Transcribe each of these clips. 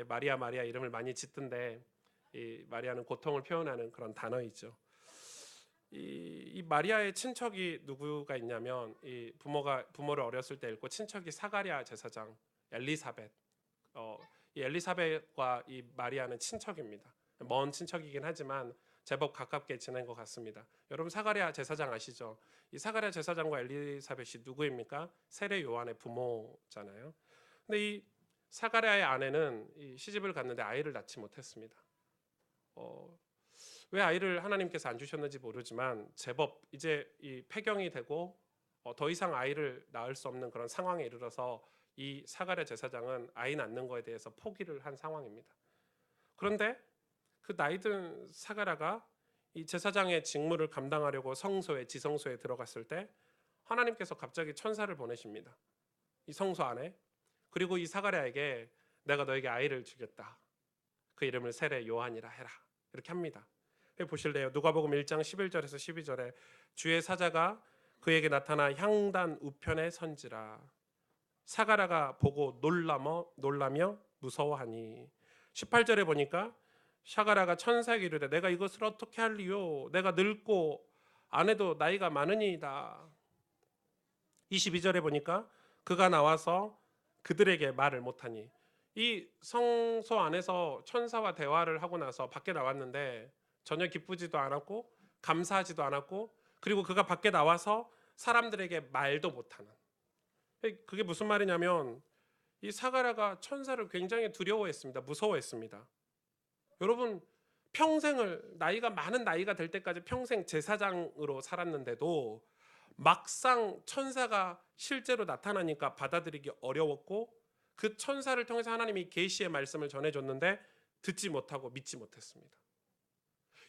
마리아 마리아 이름을 많이 짓던데 이 마리아는 고통을 표현하는 그런 단어이죠. 이 마리아의 친척이 누구가 있냐면 이 부모를 어렸을 때 잃고 친척이 사가랴 제사장 엘리사벳. 이 엘리사벳과 이 마리아는 친척입니다. 먼 친척이긴 하지만 제법 가깝게 지낸 것 같습니다. 여러분 사가랴 제사장 아시죠? 이 사가랴 제사장과 엘리사벳이 누구입니까? 세례 요한의 부모잖아요. 근데 이 사가랴의 아내는 이 시집을 갔는데 아이를 낳지 못했습니다. 왜 아이를 하나님께서 안 주셨는지 모르지만 제법 이제 이 폐경이 되고 더 이상 아이를 낳을 수 없는 그런 상황에 이르러서 이 사가랴 제사장은 아이 낳는 거에 대해서 포기를 한 상황입니다. 그런데 그 나이든 사가랴가 이 제사장의 직무를 감당하려고 지성소에 들어갔을 때 하나님께서 갑자기 천사를 보내십니다. 이 성소 안에. 그리고 이 사가랴에게 내가 너에게 아이를 주겠다. 그 이름을 세례 요한이라 해라. 이렇게 합니다. 보실래요? 누가복음 1장 11절에서 12절에 주의 사자가 그에게 나타나 향단 우편에 선지라. 사가랴가 보고 놀라며 무서워하니. 18절에 보니까 사가랴가 천사에게 이르되 내가 이것을 어떻게 할리요? 내가 늙고 아내도 나이가 많으니이다. 22절에 보니까 그가 나와서 그들에게 말을 못하니. 이 성소 안에서 천사와 대화를 하고 나서 밖에 나왔는데 전혀 기쁘지도 않았고 감사하지도 않았고 그리고 그가 밖에 나와서 사람들에게 말도 못하는. 그게 무슨 말이냐면 이 사가랴가 천사를 굉장히 두려워했습니다. 무서워했습니다. 여러분 평생을 나이가 많은 나이가 될 때까지 평생 제사장으로 살았는데도 막상 천사가 실제로 나타나니까 받아들이기 어려웠고 그 천사를 통해서 하나님이 계시의 말씀을 전해줬는데 듣지 못하고 믿지 못했습니다.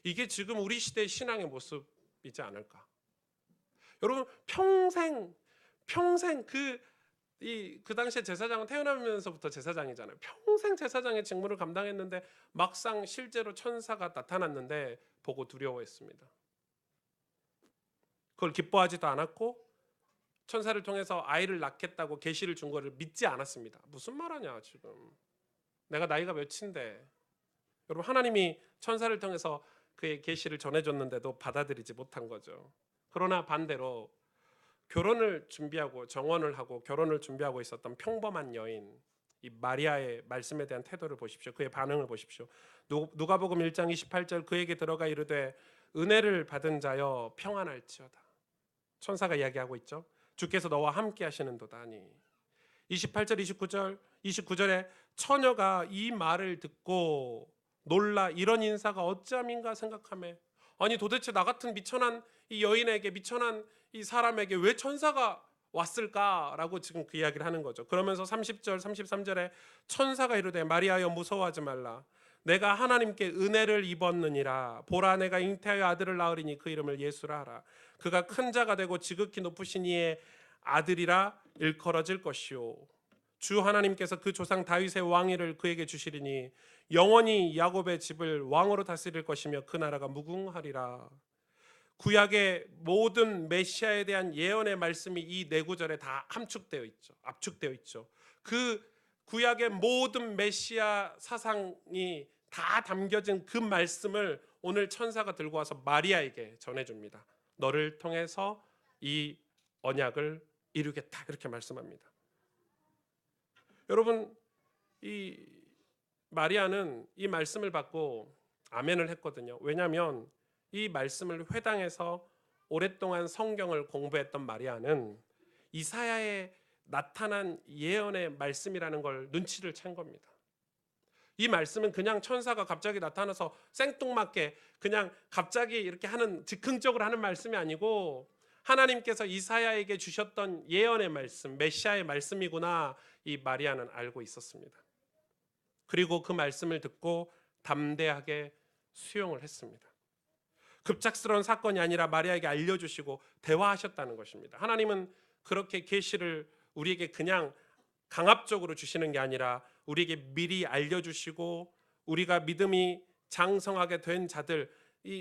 이게 지금 우리 시대의 신앙의 모습이지 않을까? 여러분 평생 그 당시에 제사장은 태어나면서부터 제사장이잖아요. 평생 제사장의 직무를 감당했는데 막상 실제로 천사가 나타났는데 보고 두려워했습니다. 그걸 기뻐하지도 않았고 천사를 통해서 아이를 낳겠다고 계시를 준 거를 믿지 않았습니다. 무슨 말하냐 지금. 내가 나이가 몇인데. 여러분 하나님이 천사를 통해서 그의 계시를 전해줬는데도 받아들이지 못한 거죠. 그러나 반대로 결혼을 준비하고 정원을 하고 결혼을 준비하고 있었던 평범한 여인 이 마리아의 말씀에 대한 태도를 보십시오. 그의 반응을 보십시오. 누가복음 1장 28절 그에게 들어가 이르되 은혜를 받은 자여 평안할지어다. 천사가 이야기하고 있죠. 주께서 너와 함께 하시는도다니. 28절 29절에 처녀가 이 말을 듣고 놀라 이런 인사가 어찌함인가 생각하며 아니 도대체 나 같은 미천한 이 여인에게 미천한 이 사람에게 왜 천사가 왔을까라고 지금 그 이야기를 하는 거죠. 그러면서 30절 33절에 천사가 이르되 마리아여 무서워하지 말라. 내가 하나님께 은혜를 입었느니라. 보라 내가 잉태하여 아들을 낳으리니 그 이름을 예수라 하라. 그가 큰 자가 되고 지극히 높으신 이의 아들이라 일컬어질 것이요 주 하나님께서 그 조상 다윗의 왕위를 그에게 주시리니 영원히 야곱의 집을 왕으로 다스릴 것이며 그 나라가 무궁하리라. 구약의 모든 메시아에 대한 예언의 말씀이 이 네 구절에 다 압축되어 있죠. 그 구약의 모든 메시아 사상이 다 담겨진 그 말씀을 오늘 천사가 들고 와서 마리아에게 전해줍니다. 너를 통해서 이 언약을 이루겠다 이렇게 말씀합니다. 여러분 이 마리아는 이 말씀을 받고 아멘을 했거든요. 왜냐하면 이 말씀을 회당에서 오랫동안 성경을 공부했던 마리아는 이사야에 나타난 예언의 말씀이라는 걸 눈치를 챈 겁니다. 이 말씀은 그냥 천사가 갑자기 나타나서 생뚱맞게 그냥 갑자기 이렇게 하는 즉흥적으로 하는 말씀이 아니고 하나님께서 이사야에게 주셨던 예언의 말씀, 메시아의 말씀이구나 이 마리아는 알고 있었습니다. 그리고 그 말씀을 듣고 담대하게 수용을 했습니다. 급작스러운 사건이 아니라 마리아에게 알려주시고 대화하셨다는 것입니다. 하나님은 그렇게 계시를 우리에게 그냥 강압적으로 주시는 게 아니라 우리에게 미리 알려주시고 우리가 믿음이 장성하게 된 자들,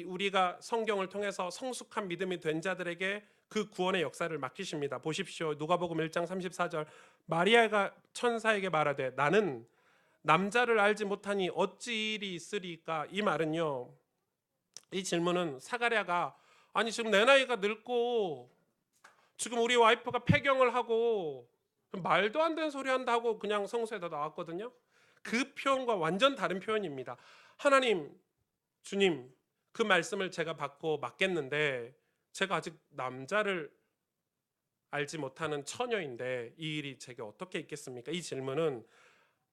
우리가 성경을 통해서 성숙한 믿음이 된 자들에게 그 구원의 역사를 맡기십니다. 보십시오. 누가복음 1장 34절 마리아가 천사에게 말하되 나는 남자를 알지 못하니 어찌 일이 있으리까? 이 말은요, 이 질문은 사가랴가 아니 지금 내 나이가 늙고 지금 우리 와이프가 폐경을 하고 말도 안 되는 소리 한다고 그냥 성서에다 나왔거든요. 그 표현과 완전 다른 표현입니다. 하나님, 주님, 그 말씀을 제가 받고 맡겠는데 제가 아직 남자를 알지 못하는 처녀인데 이 일이 제게 어떻게 있겠습니까? 이 질문은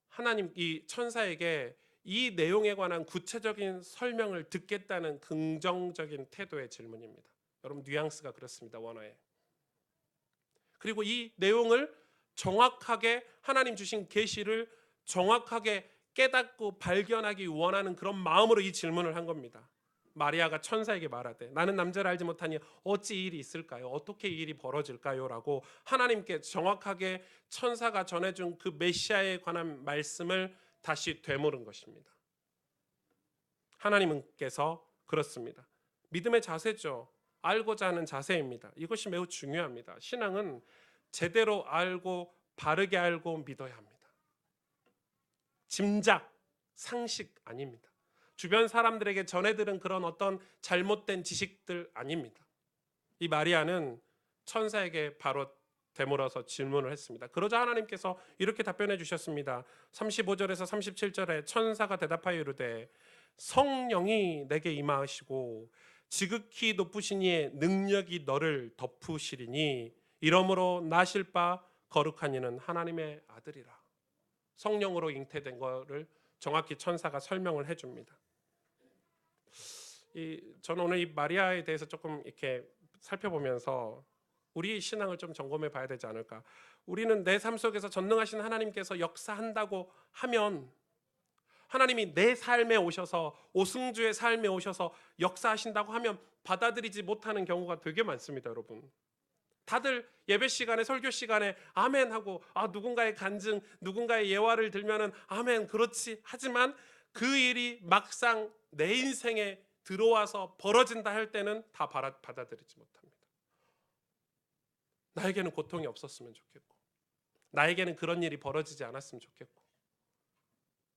하나님 이 천사에게 이 내용에 관한 구체적인 설명을 듣겠다는 긍정적인 태도의 질문입니다. 여러분 뉘앙스가 그렇습니다. 원어에. 그리고 이 내용을 정확하게 하나님 주신 계시를 정확하게 깨닫고 발견하기 원하는 그런 마음으로 이 질문을 한 겁니다. 마리아가 천사에게 말하되 나는 남자를 알지 못하니 어찌 이 일이 있을까요? 어떻게 이 일이 벌어질까요? 라고 하나님께 정확하게 천사가 전해준 그 메시아에 관한 말씀을 다시 되물은 것입니다. 하나님께서 그렇습니다. 믿음의 자세죠. 알고자 하는 자세입니다. 이것이 매우 중요합니다. 신앙은 제대로 알고 바르게 알고 믿어야 합니다. 짐작, 상식 아닙니다. 주변 사람들에게 전해들은 그런 어떤 잘못된 지식들 아닙니다. 이 마리아는 천사에게 바로 되물어서 질문을 했습니다. 그러자 하나님께서 이렇게 답변해 주셨습니다. 35절에서 37절에 천사가 대답하여 이르되 성령이 내게 임하시고 지극히 높으신 이의 능력이 너를 덮으시리니 이러므로 나실 바 거룩한 이는 하나님의 아들이라. 성령으로 잉태된 것을 정확히 천사가 설명을 해줍니다. 저는 오늘 이 마리아에 대해서 조금 이렇게 살펴보면서 우리 신앙을 좀 점검해 봐야 되지 않을까. 우리는 내 삶 속에서 전능하신 하나님께서 역사한다고 하면 하나님이 내 삶에 오셔서 오승주의 삶에 오셔서 역사하신다고 하면 받아들이지 못하는 경우가 되게 많습니다, 여러분. 다들 예배 시간에 설교 시간에 아멘 하고 누군가의 간증, 누군가의 예화를 들면은 아멘 그렇지 하지만 그 일이 막상 내 인생에 들어와서 벌어진다 할 때는 다 받아들이지 못합니다. 나에게는 고통이 없었으면 좋겠고 나에게는 그런 일이 벌어지지 않았으면 좋겠고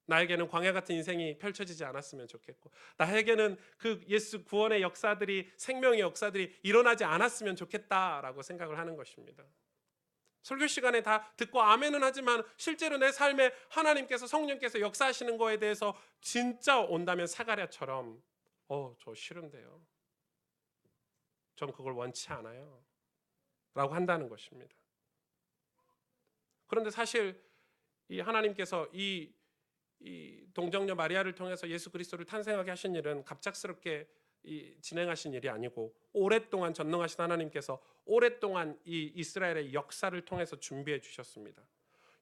나에게는 광야 같은 인생이 펼쳐지지 않았으면 좋겠고 나에게는 그 예수 구원의 역사들이 생명의 역사들이 일어나지 않았으면 좋겠다라고 생각을 하는 것입니다. 설교 시간에 다 듣고 아멘은 하지만 실제로 내 삶에 하나님께서 성령께서 역사하시는 거에 대해서 진짜 온다면 사가랴처럼 저 싫은데요. 전 그걸 원치 않아요. 라고 한다는 것입니다. 그런데 사실 이 하나님께서 이 동정녀 마리아를 통해서 예수 그리스도를 탄생하게 하신 일은 갑작스럽게 진행하신 일이 아니고 오랫동안 전능하신 하나님께서 오랫동안 이 이스라엘의 역사를 통해서 준비해 주셨습니다.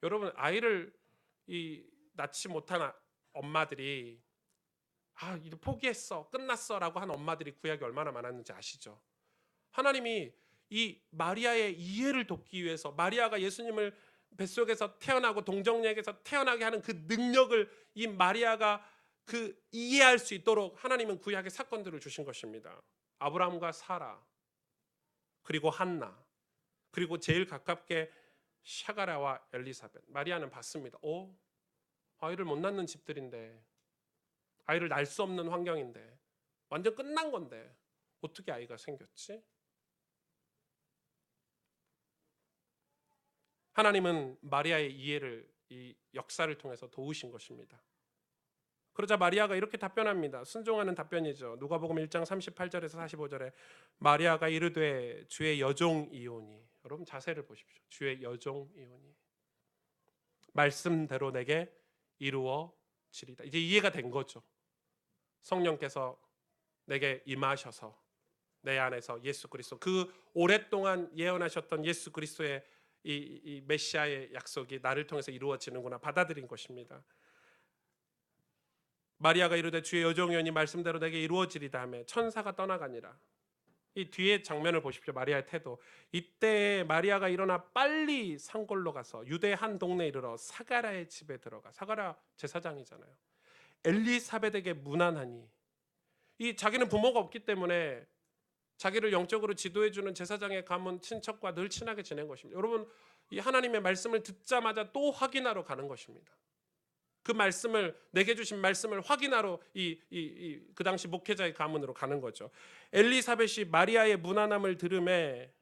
여러분 아이를 낳지 못한 엄마들이 이제 포기했어 끝났어라고 한 엄마들이 구약에 얼마나 많았는지 아시죠? 하나님이 이 마리아의 이해를 돕기 위해서 마리아가 예수님을 뱃속에서 태어나고 동정녀에게서 태어나게 하는 그 능력을 이 마리아가 그 이해할 수 있도록 하나님은 구약의 사건들을 주신 것입니다. 아브라함과 사라 그리고 한나 그리고 제일 가깝게 샤가랴와 엘리사벳. 마리아는 봤습니다. 아이를 못 낳는 집들인데 아이를 낳을 수 없는 환경인데 완전 끝난 건데 어떻게 아이가 생겼지? 하나님은 마리아의 이해를 이 역사를 통해서 도우신 것입니다. 그러자 마리아가 이렇게 답변합니다. 순종하는 답변이죠. 누가복음 1장 38절에서 45절에 마리아가 이르되 주의 여종이오니. 여러분 자세를 보십시오. 주의 여종이오니. 말씀대로 내게 이루어지리다. 이제 이해가 된 거죠. 성령께서 내게 임하셔서 내 안에서 예수 그리스도 그 오랫동안 예언하셨던 예수 그리스도의 이 메시아의 약속이 나를 통해서 이루어지는구나 받아들인 것입니다. 마리아가 이르되 주의 여종이오니 말씀대로 내게 이루어지리다 하며 천사가 떠나가니라. 이 뒤에 장면을 보십시오. 마리아의 태도. 이때 마리아가 일어나 빨리 산골로 가서 유대 한 동네에 이르러 사가랴의 집에 들어가. 사가랴 제사장이잖아요. 엘리사벳에게 문안하니. 이 자기는 부모가 없기 때문에 자기를 영적으로 지도해주는 제사장의 가문 친척과 늘 친하게 지낸 것입니다. 여러분 이 하나님의 말씀을 듣자마자 또 확인하러 가는 것입니다. 그 말씀을 내게 주신 말씀을 확인하러 그 당시 목회자의 가문으로 가는 거죠. 엘리사벳이 마리아의 무난함을 들음에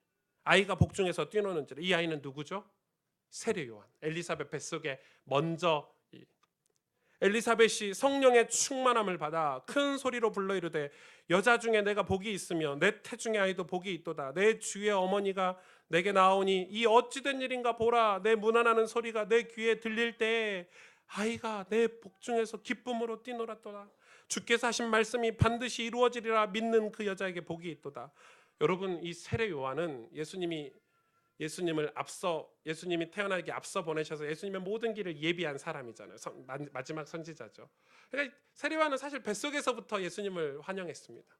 아이가 복중에서 뛰노는지라. 이 아이는 누구죠? 세례 요한. 엘리사벳 뱃속에 먼저 엘리사벳이 성령의 충만함을 받아 큰 소리로 불러 이르되 여자 중에 내가 복이 있으며 내 태중의 아이도 복이 있도다. 내 주의 어머니가 내게 나오니 이 어찌된 일인가 보라. 내 문안하는 소리가 내 귀에 들릴 때에 아이가 내 복중에서 기쁨으로 뛰놀았도다. 주께서 하신 말씀이 반드시 이루어지리라 믿는 그 여자에게 복이 있도다. 여러분, 이 세례 요한은 예수님이 태어나기 앞서 보내셔서 예수님의 모든 길을 예비한 사람이잖아요. 마지막 선지자죠. 그러니까 세례 요한은 사실 뱃속에서부터 예수님을 환영했습니다.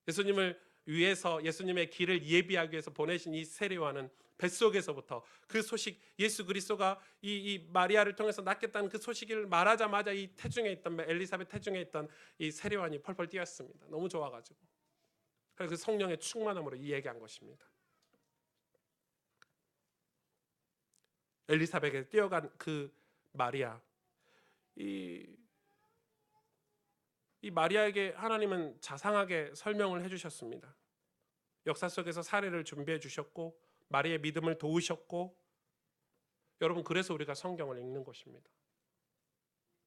예수님을 위해서 예수님의 길을 예비하기 위해서 보내신 이 세례 요한은 뱃속에서부터 그 소식, 예수 그리스도가 이 마리아를 통해서 낳겠다는 그 소식을 말하자마자 이 태중에 있던 엘리사벳 태중에 있던 이 세례 요한이 펄펄 뛰었습니다. 너무 좋아가지고. 그래서 그 성령의 충만함으로 이 얘기한 것입니다. 엘리사벳에게 뛰어간 그 마리아, 이 마리아에게 하나님은 자상하게 설명을 해주셨습니다. 역사 속에서 사례를 준비해 주셨고 마리아의 믿음을 도우셨고, 여러분, 그래서 우리가 성경을 읽는 것입니다.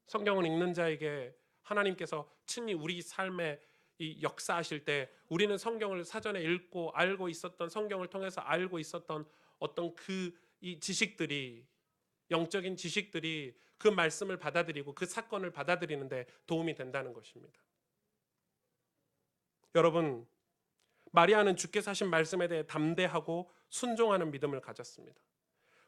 성경을 읽는 자에게 하나님께서 친히 우리 삶에 이 역사하실 때 우리는 성경을 사전에 읽고 알고 있었던, 성경을 통해서 알고 있었던 어떤 이 지식들이, 영적인 지식들이 그 말씀을 받아들이고 그 사건을 받아들이는데 도움이 된다는 것입니다. 여러분, 마리아는 주께서 하신 말씀에 대해 담대하고 순종하는 믿음을 가졌습니다.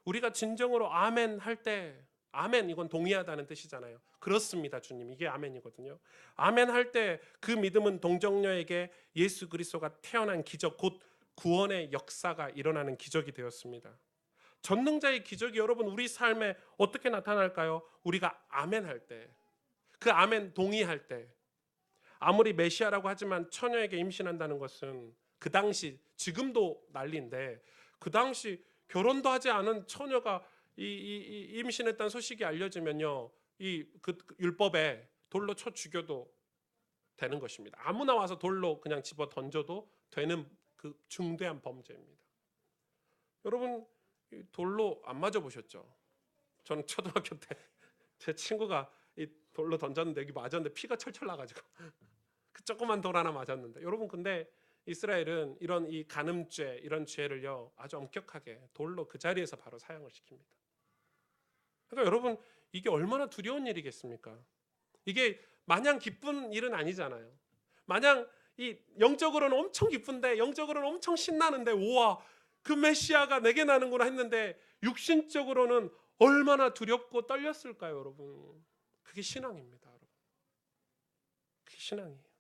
우리가 진정으로 아멘 할 때, 아멘 이건 동의하다는 뜻이잖아요. 그렇습니다 주님, 이게 아멘이거든요. 아멘 할 때 그 믿음은 동정녀에게 예수 그리스도가 태어난 기적, 곧 구원의 역사가 일어나는 기적이 되었습니다. 전능자의 기적이 여러분 우리 삶에 어떻게 나타날까요? 우리가 아멘 할 때, 그 아멘 동의할 때. 아무리 메시아라고 하지만 처녀에게 임신한다는 것은 그 당시, 지금도 난리인데 그 당시 결혼도 하지 않은 처녀가 임신했다는 소식이 알려지면요, 그 율법에 돌로 쳐 죽여도 되는 것입니다. 아무나 와서 돌로 그냥 집어 던져도 되는 그 중대한 범죄입니다. 여러분, 돌로 안 맞아 보셨죠? 저는 초등학교 때 제 친구가 이 돌로 던졌는데 여기 맞았는데 피가 철철 나가지고 그 조그만 돌 하나 맞았는데, 여러분, 근데 이스라엘은 이런 이 간음죄, 이런 죄를요 아주 엄격하게 돌로 그 자리에서 바로 사형을 시킵니다. 그러니까 여러분, 이게 얼마나 두려운 일이겠습니까? 이게 마냥 기쁜 일은 아니잖아요. 마냥 이 영적으로는 엄청 기쁜데, 영적으로는 엄청 신나는데, 우와, 그 메시아가 내게 나는구나 했는데 육신적으로는 얼마나 두렵고 떨렸을까요, 여러분? 그게 신앙입니다, 여러분. 그게 신앙이에요.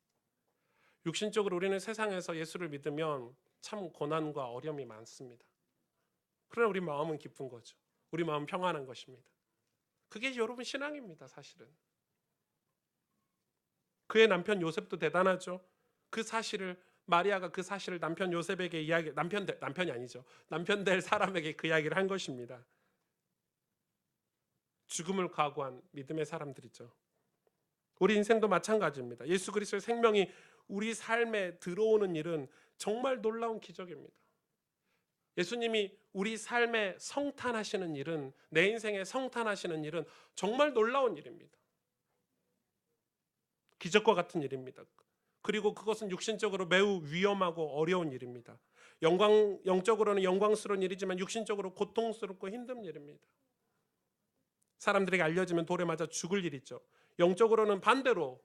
육신적으로 우리는 세상에서 예수를 믿으면 참 고난과 어려움이 많습니다. 그러나 우리 마음은 기쁜 거죠. 우리 마음 평안한 것입니다. 그게 여러분 신앙입니다, 사실은. 그의 남편 요셉도 대단하죠. 그 사실을, 마리아가 그 사실을 남편 요셉에게 남편이 아니죠. 남편 될 사람에게 그 이야기를 한 것입니다. 죽음을 각오한 믿음의 사람들이죠. 우리 인생도 마찬가지입니다. 예수 그리스도의 생명이 우리 삶에 들어오는 일은 정말 놀라운 기적입니다. 예수님이 우리 삶에 성탄하시는 일은, 내 인생에 성탄하시는 일은 정말 놀라운 일입니다. 기적과 같은 일입니다. 그리고 그것은 육신적으로 매우 위험하고 어려운 일입니다. 영적으로는 영광스러운 일이지만 육신적으로 고통스럽고 힘든 일입니다. 사람들에게 알려지면 돌에 맞아 죽을 일이죠. 영적으로는 반대로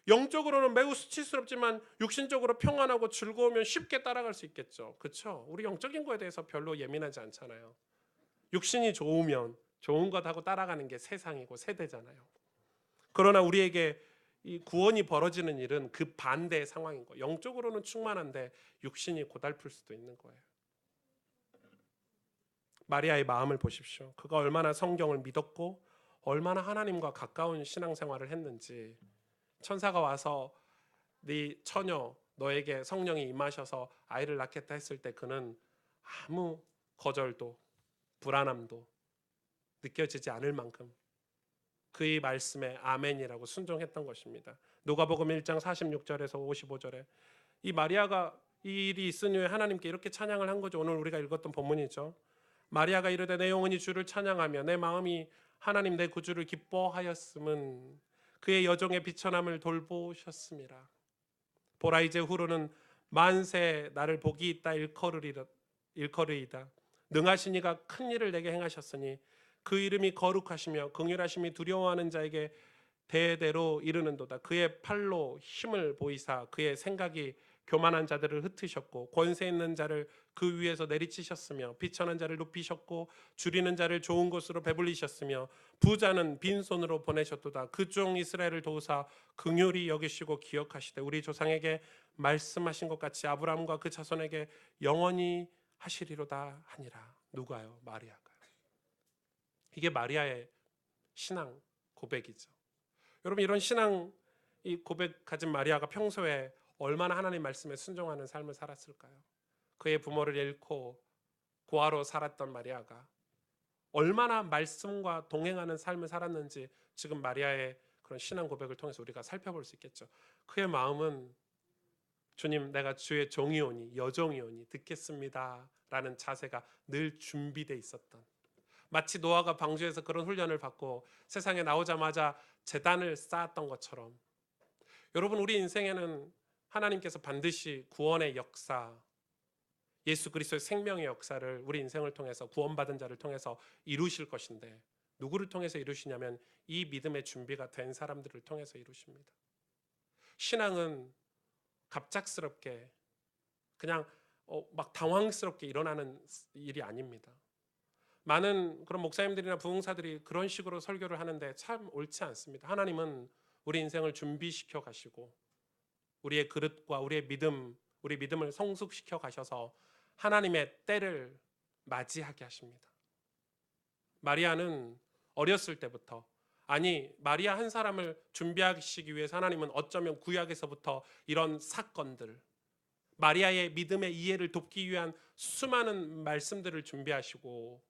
영적으로는 매우 수치스럽지만 육신적으로 평안하고 즐거우면 쉽게 따라갈 수 있겠죠. 그렇죠? 우리 영적인 거에 대해서 별로 예민하지 않잖아요. 육신이 좋으면 좋은 것 하고 따라가는 게 세상이고 세대잖아요. 그러나 우리에게 이 구원이 벌어지는 일은 그 반대의 상황인 거예요. 영적으로는 충만한데 육신이 고달플 수도 있는 거예요. 마리아의 마음을 보십시오. 그가 얼마나 성경을 믿었고 얼마나 하나님과 가까운 신앙생활을 했는지. 천사가 와서 네 처녀, 너에게 성령이 임하셔서 아이를 낳겠다 했을 때 그는 아무 거절도 불안함도 느껴지지 않을 만큼 그의 말씀에 아멘이라고 순종했던 것입니다. 누가복음 1장 46절에서 55절에 이 마리아가 이 일이 있은 후에 하나님께 이렇게 찬양을 한 거죠. 오늘 우리가 읽었던 본문이죠. 마리아가 이르되 내 영혼이 주를 찬양하며 내 마음이 하나님 내 구주를 기뻐하였음은 그의 여종의 비천함을 돌보셨음이라. 보라 이제 후로는 만세 나를 복이 있다 일컬으이다. 능하신 이가 큰 일을 내게 행하셨으니 그 이름이 거룩하시며 긍휼하심이 두려워하는 자에게 대대로 이르는도다. 그의 팔로 힘을 보이사 그의 생각이 교만한 자들을 흩으셨고 권세 있는 자를 그 위에서 내리치셨으며 비천한 자를 높이셨고 줄이는 자를 좋은 곳으로 배불리셨으며 부자는 빈손으로 보내셨도다. 그 종 이스라엘을 도우사 긍휼히 여기시고 기억하시되 우리 조상에게 말씀하신 것 같이 아브라함과 그 자손에게 영원히 하시리로다 하니라. 누가요? 마리아가요. 이게 마리아의 신앙 고백이죠. 여러분 이런 신앙 이 고백 가진 마리아가 평소에 얼마나 하나님 말씀에 순종하는 삶을 살았을까요? 그의 부모를 잃고 고아로 살았던 마리아가 얼마나 말씀과 동행하는 삶을 살았는지 지금 마리아의 그런 신앙 고백을 통해서 우리가 살펴볼 수 있겠죠. 그의 마음은 주님 내가 주의 종이오니 여종이오니 듣겠습니다 라는 자세가 늘 준비되어 있었던, 마치 노아가 방주에서 그런 훈련을 받고 세상에 나오자마자 제단을 쌓았던 것처럼 여러분 우리 인생에는 하나님께서 반드시 구원의 역사, 예수 그리스도의 생명의 역사를 우리 인생을 통해서 구원받은 자를 통해서 이루실 것인데 누구를 통해서 이루시냐면 이 믿음의 준비가 된 사람들을 통해서 이루십니다. 신앙은 갑작스럽게 그냥 막 당황스럽게 일어나는 일이 아닙니다. 많은 그런 목사님들이나 부흥사들이 그런 식으로 설교를 하는데 참 옳지 않습니다. 하나님은 우리 인생을 준비시켜 가시고 우리의 그릇과 우리의 믿음, 우리 믿음을 성숙시켜 가셔서 하나님의 때를 맞이하게 하십니다. 마리아는 어렸을 때부터, 아니 마리아 한 사람을 준비하시기 위해서 하나님은 어쩌면 구약에서부터 이런 사건들, 마리아의 믿음의 이해를 돕기 위한 수많은 말씀들을 준비하시고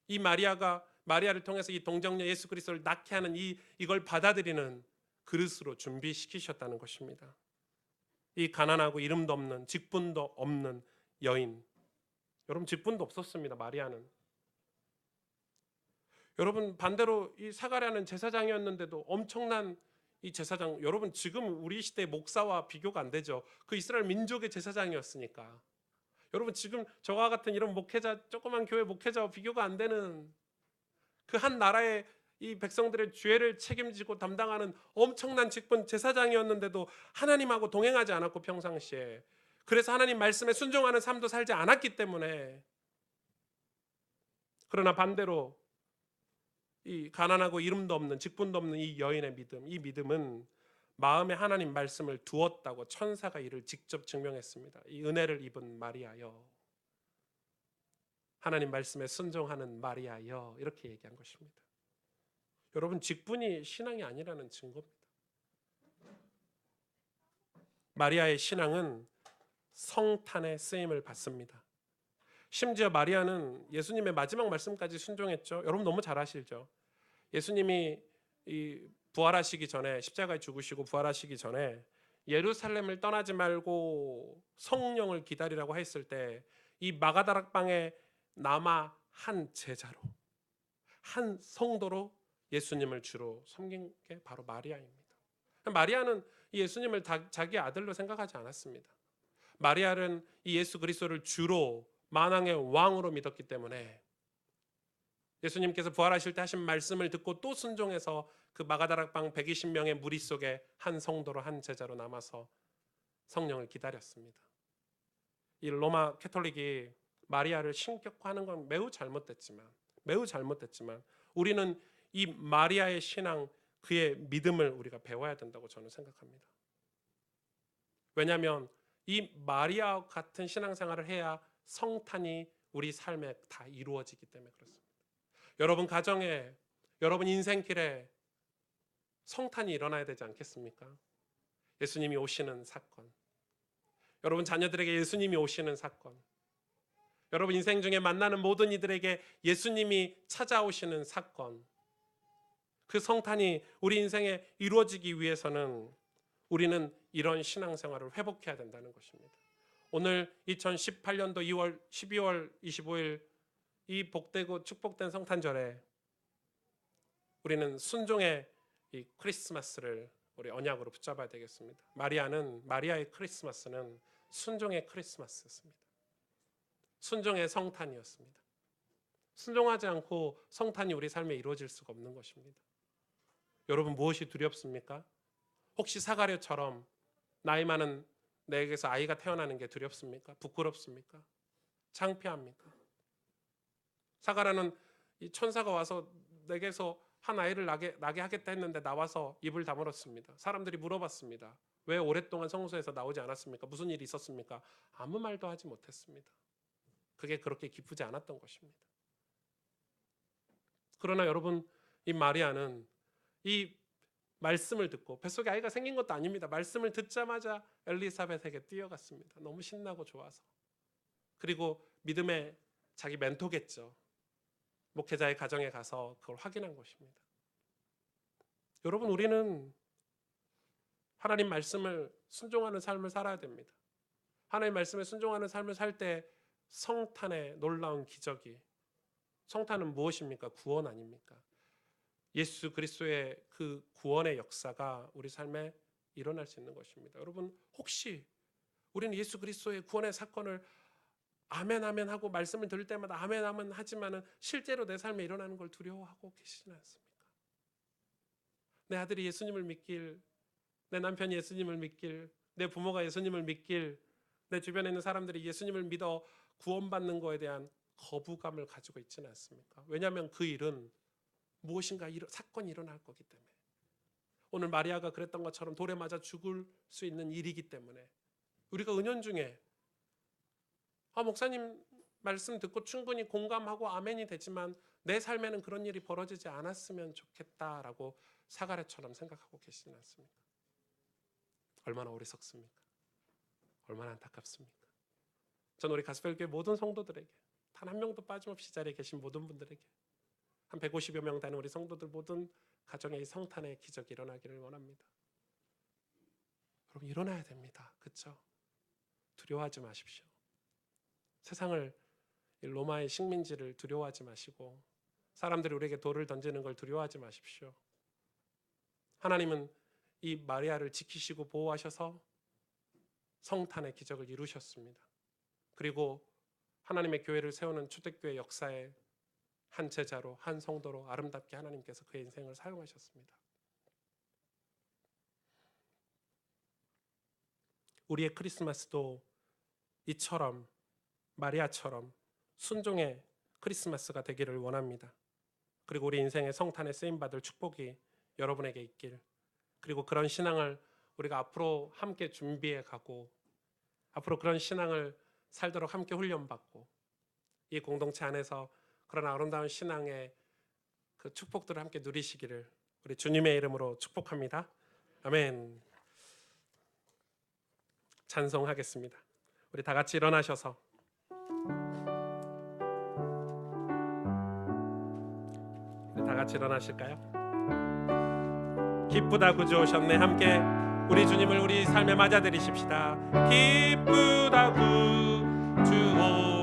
이 마리아를 통해서 이 동정녀 예수 그리스도를 낳게 하는 이걸 받아들이는 그릇으로 준비시키셨다는 것입니다. 이 가난하고 이름도 없는 직분도 없는 여인, 여러분 직분도 없었습니다. 마리아는. 여러분 반대로 이 사가랴는 제사장이었는데도 엄청난 이 제사장, 여러분 지금 우리 시대 목사와 비교가 안 되죠. 그 이스라엘 민족의 제사장이었으니까. 여러분 지금 저와 같은 이런 목회자, 조그만 교회 목회자와 비교가 안 되는 그 한 나라의 이 백성들의 죄를 책임지고 담당하는 엄청난 직분 제사장이었는데도 하나님하고 동행하지 않았고 평상시에, 그래서 하나님 말씀에 순종하는 삶도 살지 않았기 때문에, 그러나 반대로 이 가난하고 이름도 없는 직분도 없는 이 여인의 믿음, 이 믿음은 마음에 하나님 말씀을 두었다고 천사가 이를 직접 증명했습니다. 이 은혜를 입은 마리아여, 하나님 말씀에 순종하는 마리아여, 이렇게 얘기한 것입니다. 여러분 직분이 신앙이 아니라는 증거입니다. 마리아의 신앙은 성탄의 쓰임을 받습니다. 심지어 마리아는 예수님의 마지막 말씀까지 순종했죠. 여러분 너무 잘 아시죠? 예수님이 이 부활하시기 전에, 십자가에 죽으시고 부활하시기 전에 예루살렘을 떠나지 말고 성령을 기다리라고 했을 때 이 마가다락방에 남아 한 제자로, 한 성도로 예수님을 주로 섬긴 게 바로 마리아입니다. 마리아는 예수님을 자기 아들로 생각하지 않았습니다. 마리아는 이 예수 그리스도를 주로 만왕의 왕으로 믿었기 때문에 예수님께서 부활하실 때 하신 말씀을 듣고 또 순종해서 그 마가다락방 120명의 무리 속에 한 성도로, 한 제자로 남아서 성령을 기다렸습니다. 이 로마 캐톨릭이 마리아를 신격화하는 건 매우 잘못됐지만 우리는 이 마리아의 신앙, 그의 믿음을 우리가 배워야 된다고 저는 생각합니다. 왜냐하면 이 마리아 같은 신앙생활을 해야 성탄이 우리 삶에 다 이루어지기 때문에 그렇습니다. 여러분 가정에, 여러분 인생길에 성탄이 일어나야 되지 않겠습니까? 예수님이 오시는 사건, 여러분 자녀들에게 예수님이 오시는 사건, 여러분 인생 중에 만나는 모든 이들에게 예수님이 찾아오시는 사건, 그 성탄이 우리 인생에 이루어지기 위해서는 우리는 이런 신앙생활을 회복해야 된다는 것입니다. 오늘 2018년도 12월 25일 이 복되고 축복된 성탄절에 우리는 순종의 이 크리스마스를 우리 언약으로 붙잡아야 되겠습니다. 마리아의 크리스마스는 순종의 크리스마스였습니다. 순종의 성탄이었습니다. 순종하지 않고 성탄이 우리 삶에 이루어질 수가 없는 것입니다. 여러분 무엇이 두렵습니까? 혹시 사가랴처럼 나이 많은 내게서 아이가 태어나는 게 두렵습니까? 부끄럽습니까? 창피합니까? 사가랴는 이 천사가 와서 내게서 한 아이를 나게 하겠다 했는데 나와서 입을 다물었습니다. 사람들이 물어봤습니다. 왜 오랫동안 성소에서 나오지 않았습니까? 무슨 일이 있었습니까? 아무 말도 하지 못했습니다. 그게 그렇게 기쁘지 않았던 것입니다. 그러나 여러분, 이 마리아는 이 말씀을 듣고, 뱃속에 아이가 생긴 것도 아닙니다. 말씀을 듣자마자 엘리사벳에게 뛰어갔습니다. 너무 신나고 좋아서. 그리고 믿음의 자기 멘토겠죠. 목회자의 가정에 가서 그걸 확인한 것입니다. 여러분, 우리는 하나님 말씀을 순종하는 삶을 살아야 됩니다. 하나님 말씀에 순종하는 삶을 살 때 성탄의 놀라운 기적이, 성탄은 무엇입니까? 구원 아닙니까? 예수 그리스도의 그 구원의 역사가 우리 삶에 일어날 수 있는 것입니다. 여러분, 혹시 우리는 예수 그리스도의 구원의 사건을 아멘 아멘 하고 말씀을 들을 때마다 아멘 아멘 하지만은 실제로 내 삶에 일어나는 걸 두려워하고 계시지 않습니까? 내 아들이 예수님을 믿길, 내 남편이 예수님을 믿길, 내 부모가 예수님을 믿길, 내 주변에 있는 사람들이 예수님을 믿어 구원받는 거에 대한 거부감을 가지고 있지는 않습니까? 왜냐하면 그 일은 무엇인가 사건이 일어날 거기 때문에, 오늘 마리아가 그랬던 것처럼 돌에 맞아 죽을 수 있는 일이기 때문에 우리가 은연중에 목사님 말씀 듣고 충분히 공감하고 아멘이 되지만 내 삶에는 그런 일이 벌어지지 않았으면 좋겠다라고 사가랴처럼 생각하고 계시지 않습니까? 얼마나 어리석습니까? 얼마나 안타깝습니까? 저는 우리 가스펠교회 모든 성도들에게, 단 한 명도 빠짐없이 자리에 계신 모든 분들에게, 한 150여 명 되는 우리 성도들 모든 가정에 이 성탄의 기적이 일어나기를 원합니다. 여러분, 일어나야 됩니다. 그렇죠? 두려워하지 마십시오. 세상을, 로마의 식민지를 두려워하지 마시고, 사람들이 우리에게 돌을 던지는 걸 두려워하지 마십시오. 하나님은 이 마리아를 지키시고 보호하셔서 성탄의 기적을 이루셨습니다. 그리고 하나님의 교회를 세우는 초대교회 역사의 한 제자로, 한 성도로 아름답게 하나님께서 그의 인생을 사용하셨습니다. 우리의 크리스마스도 이처럼, 마리아처럼 순종의 크리스마스가 되기를 원합니다. 그리고 우리 인생의 성탄에 쓰임받을 축복이 여러분에게 있길, 그리고 그런 신앙을 우리가 앞으로 함께 준비해 가고, 앞으로 그런 신앙을 살도록 함께 훈련받고, 이 공동체 안에서 그런 아름다운 신앙의 그 축복들을 함께 누리시기를 우리 주님의 이름으로 축복합니다. 아멘. 찬송하겠습니다. 우리 다 같이 일어나셔서 다 같이 일어나실까요? 기쁘다 구주 오셨네. 함께 우리 주님을 우리 삶에 맞아들이십시다. 기쁘다 구주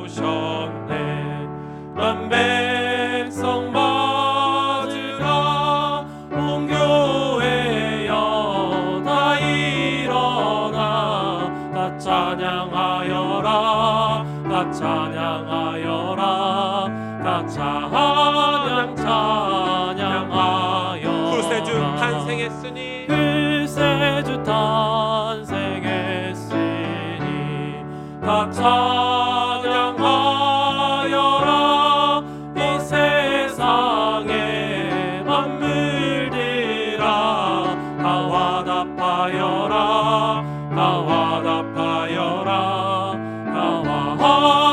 오셨네. 만 백성 맞으라. 온 교회여 다 일어나. 다 찬양하여라. 다 찬양하여라. 다 찬양하여. 구세주 탄생했으니, 구세주 탄생했으니 다 찬양하여라. 이 세상의 만물들아 다 화답하여라. 다 화답하여라. 다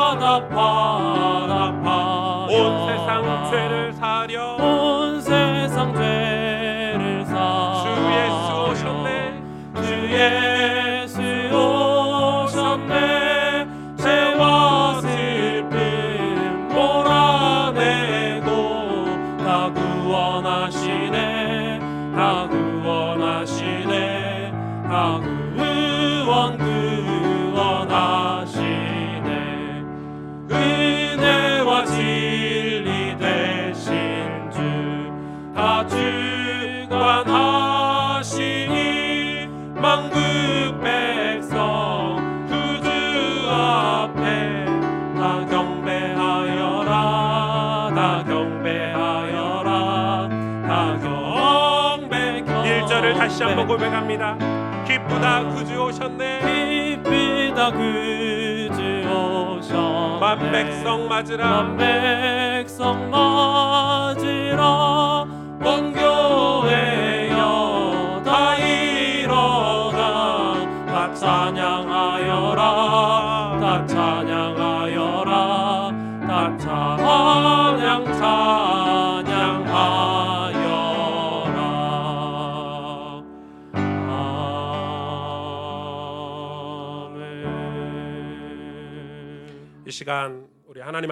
화답하여라. 온 세상 죄를 사려, 온 세상 죄를 사려. 주 예수 오셨네. 주 예수 오셨네. 다 구원하시네. 은혜와 진리 되신 주 다 주관하시니 만국 백성 구주 앞에 다 경배하여라. 다 경배하여라. 다 경배. 1절을 다시 한번 고백합니다. 기쁘다 구주 오셨네. 기쁘다 구주 오셨네. 만 백성 맞으라. 만 백성 맞으라. 온 교회여 다 일어나. 다 찬양하여라. 다 찬양하여라. 다 찬양하여라. 이 시간 우리 하나님